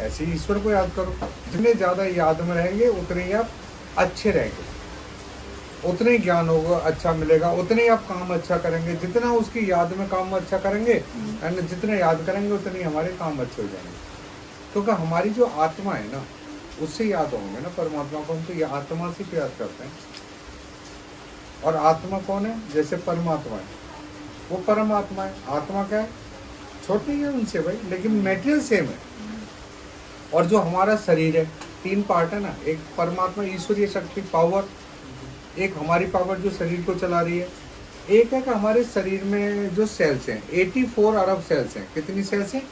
ऐसे ही ईश्वर को याद करो। जितने ज्यादा याद में रहेंगे उतने ही आप अच्छे रहेंगे, उतने ही ज्ञान होगा, अच्छा मिलेगा, उतने ही आप काम अच्छा करेंगे। जितना उसकी याद में काम अच्छा करेंगे एंड जितने याद करेंगे उतने ही हमारे काम अच्छे हो जाएंगे। क्योंकि हमारी जो आत्मा है ना, उससे याद होंगे ना परमात्मा को। हम तो ये आत्मा से याद करते हैं। और आत्मा कौन है? जैसे परमात्मा है, वो परमात्मा है। आत्मा क्या है? छोटी है उनसे भाई, लेकिन मेटेरियल सेम है। और जो हमारा शरीर है, 3 पार्ट है ना, एक परमात्मा ईश्वरीय शक्ति पावर, एक हमारी पावर जो शरीर को चला रही है, एक है कि हमारे शरीर में जो सेल्स हैं 84 अरब सेल्स हैं। कितनी सेल्स हैं?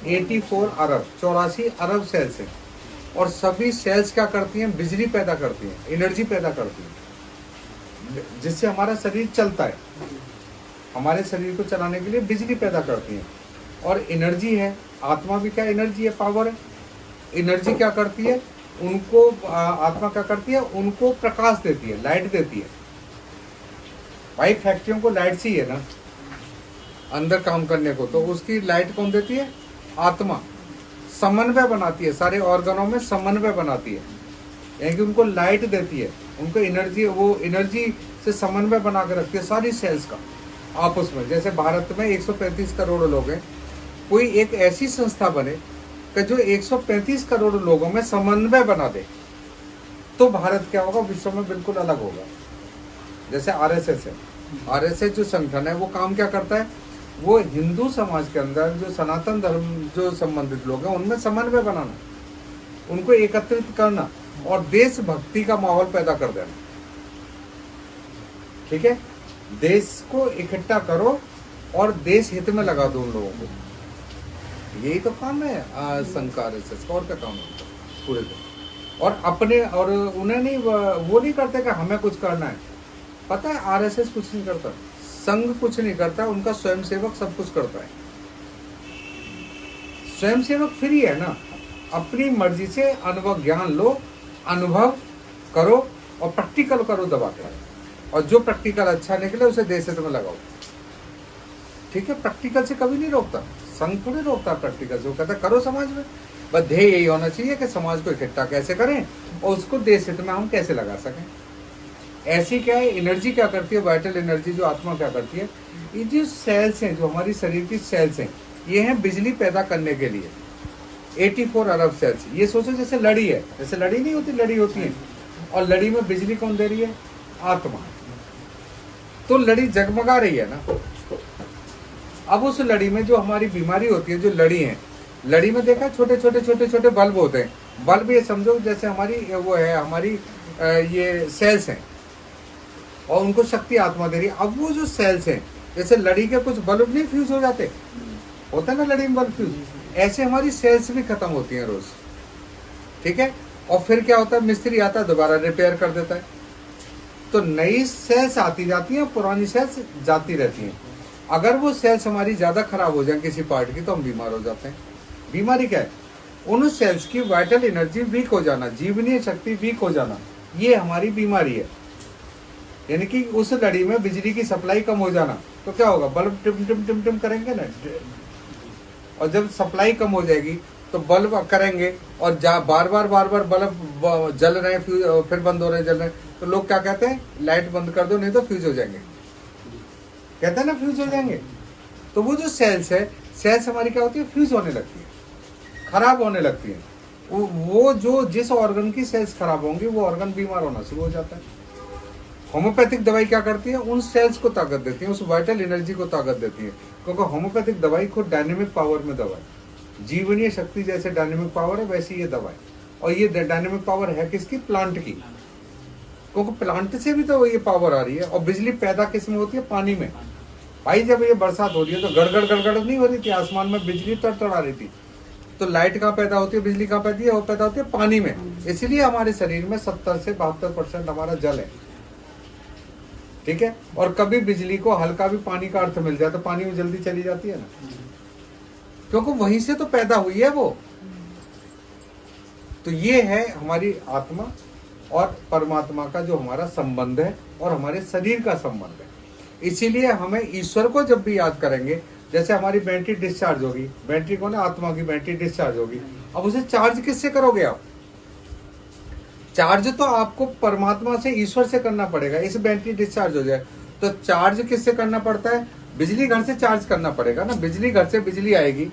84 अरब, 84 अरब सेल्स हैं। और सभी सेल्स क्या करती हैं? बिजली पैदा करती हैं, एनर्जी पैदा करती हैं, जिससे हमारा शरीर चलता है। हमारे शरीर को चलाने के लिए बिजली पैदा करती हैं। और एनर्जी है, आत्मा भी क्या एनर्जी है, पावर है। एनर्जी क्या करती है? उनको आत्मा क्या करती है? उनको प्रकाश देती है, लाइट देती है। भाई फैक्ट्रियों को लाइट चाहिए ना अंदर काम करने को, तो उसकी लाइट कौन देती है? आत्मा। समन्वय बनाती है, सारे ऑर्गनों में समन्वय बनाती है, यानी कि उनको लाइट देती है, उनको एनर्जी, वो एनर्जी से समन्वय बना के रखती है सारी सेल्स का आपस में। जैसे भारत में 135 करोड़ लोग हैं, कोई एक ऐसी संस्था बने कि जो 135 करोड़ लोगों में समन्वय बना दे, तो भारत क्या होगा? विश्व में बिल्कुल अलग होगा। जैसे आरएसएस है, आरएसएस जो संगठन है वो काम क्या करता है? वो हिंदू समाज के अंदर जो सनातन धर्म जो संबंधित लोग हैं उनमें समन्वय बनाना, उनको एकत्रित करना और देशभक्ति का माहौल पैदा कर देना। ठीक है, देश को इकट्ठा करो और देश हित में लगा दो उन लोगों को। यही तो काम है संघ का, आरएसएस का। और क्या काम है पूरे दिन? और अपने, और उन्हें नहीं, वो नहीं करते कि हमें कुछ करना है। पता है आरएसएस कुछ नहीं करता, संघ कुछ नहीं करता, उनका स्वयंसेवक सब कुछ करता है। स्वयंसेवक फ्री है ना, अपनी मर्जी से अनुभव ज्ञान लो, अनुभव करो और प्रैक्टिकल करो दबा कर। और जो प्रैक्टिकल अच्छा निकले उसे देश हित में लगाओ। ठीक है, प्रैक्टिकल से कभी नहीं रोकता, संघ थोड़ी रोकता प्रैक्टिकल से। वो कहता करो समाज में, बस ध्येय यही होना चाहिए कि समाज को इकट्ठा कैसे करें और उसको देश हित में हम कैसे लगा सकें। ऐसी क्या है, एनर्जी क्या करती है, वाइटल एनर्जी जो आत्मा क्या करती है, ये जो सेल्स हैं, जो हमारी शरीर की सेल्स हैं, ये हैं बिजली पैदा करने के लिए। 84 अरब सेल्स। ये सोचो जैसे लड़ी है, जैसे लड़ी नहीं होती, लड़ी होती है, और लड़ी में बिजली कौन दे रही है? आत्मा। तो लड़ी जगमगा रही है ना। अब उस लड़ी में जो हमारी बीमारी होती है, जो लड़ी है, लड़ी में देखा छोटे छोटे छोटे छोटे बल्ब होते हैं। बल्ब ये समझो जैसे हमारी वो है, हमारी ये सेल्स हैं और उनको शक्ति आत्मा दे रही है। अब वो जो सेल्स हैं, जैसे लड़ी के कुछ बल्ब नहीं फ्यूज हो जाते, होता है ना लड़ी में बल्ब फ्यूज, ऐसे हमारी सेल्स भी खत्म होती हैं रोज। ठीक है, और फिर क्या होता है? मिस्त्री आता है, दोबारा रिपेयर कर देता है। तो नई सेल्स आती जाती हैं, पुरानी सेल्स जाती रहती हैं। अगर वो सेल्स हमारी ज्यादा खराब हो जाए किसी पार्ट की, तो हम बीमार हो जाते हैं। बीमारी क्या है? उन सेल्स की वाइटल एनर्जी वीक हो जाना, जीवनीय शक्ति वीक हो जाना, ये हमारी बीमारी है। यानी कि उस लड़ी में बिजली की सप्लाई कम हो जाना, तो क्या होगा? बल्ब टिम टिम टिम टिम करेंगे ना, और जब सप्लाई कम हो जाएगी तो बल्ब करेंगे, और बार बार बल्ब जल रहे हैं, फिर बंद हो रहे हैं, जल रहे हैं, तो लोग क्या कहते हैं? लाइट बंद कर दो नहीं तो फ्यूज हो जाएंगे, कहते हैं ना, फ्यूज हो जाएंगे। तो वो जो सेल्स है, सेल्स हमारी क्या होती है? फ्यूज होने लगती है, खराब होने लगती है। वो जो जिस ऑर्गन की सेल्स खराब होंगी वो ऑर्गन बीमार होना शुरू हो जाता है। होम्योपैथिक दवाई क्या करती है? उन सेल्स को ताकत देती है, उस वाइटल एनर्जी को ताकत देती है। क्योंकि होम्योपैथिक दवाई खुद डायनेमिक पावर में दवा है। जीवनीय शक्ति जैसे डायनेमिक पावर है, वैसी ये दवा है। और ये डायनेमिक पावर है किसकी? प्लांट की। क्योंकि प्लांट से भी तो ये पावर आ रही है। और बिजली पैदा किस में होती है? पानी में। भाई जब ये बरसात हो रही है तो गड़गड़ गड़गड़ नहीं हो रही थी, आसमान में बिजली तड़तड़ा रही थी। तो लाइट कहाँ पैदा होती है? बिजली कहाँ पैदा है? वो पैदा होती है पानी में। इसलिए हमारे शरीर में 70 से 72% हमारा जल है। ठीक है, और कभी बिजली को हल्का भी पानी का अर्थ मिल जाए तो पानी में जल्दी चली जाती है ना, क्योंकि वहीं से तो पैदा हुई है वो। तो ये है हमारी आत्मा और परमात्मा का जो हमारा संबंध है, और हमारे शरीर का संबंध है। इसीलिए हमें ईश्वर को जब भी याद करेंगे जैसे हमारी बैटरी डिस्चार्ज होगी, बैटरी को ना आत्मा की बैटरी डिस्चार्ज होगी, अब उसे चार्ज किससे करोगे आप? चार्ज तो आपको परमात्मा से, ईश्वर से करना पड़ेगा। इस बैटरी डिस्चार्ज हो जाए तो चार्ज किससे करना पड़ता है? बिजली घर से चार्ज करना पड़ेगा ना, बिजली घर से बिजली आएगी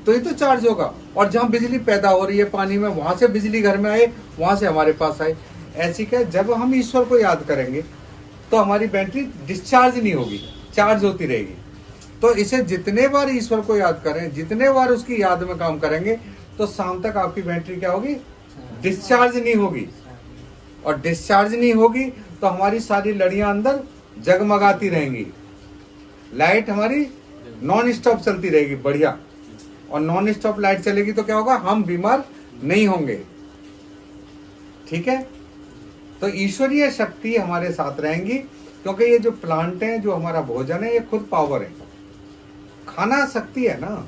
तो ही तो चार्ज होगा। और जहाँ बिजली पैदा हो रही है पानी में, वहां से बिजली घर में आए, वहां से हमारे पास आए। ऐसी क्या, जब हम ईश्वर को याद करेंगे तो हमारी बैटरी डिस्चार्ज नहीं होगी, चार्ज होती रहेगी। तो इसे जितने बार ईश्वर को याद करें, जितने बार उसकी याद में काम करेंगे, तो शाम तक आपकी बैटरी क्या होगी? डिस्चार्ज नहीं होगी। और डिस्चार्ज नहीं होगी तो हमारी सारी लड़ियां अंदर जगमगाती रहेंगी, लाइट हमारी नॉन स्टॉप चलती रहेगी, बढ़िया। और नॉन स्टॉप लाइट चलेगी तो क्या होगा? हम बीमार नहीं होंगे। ठीक है, तो ईश्वरीय शक्ति हमारे साथ रहेंगी, क्योंकि ये जो प्लांट है, जो हमारा भोजन है, ये खुद पावर है। खाना शक्ति है ना।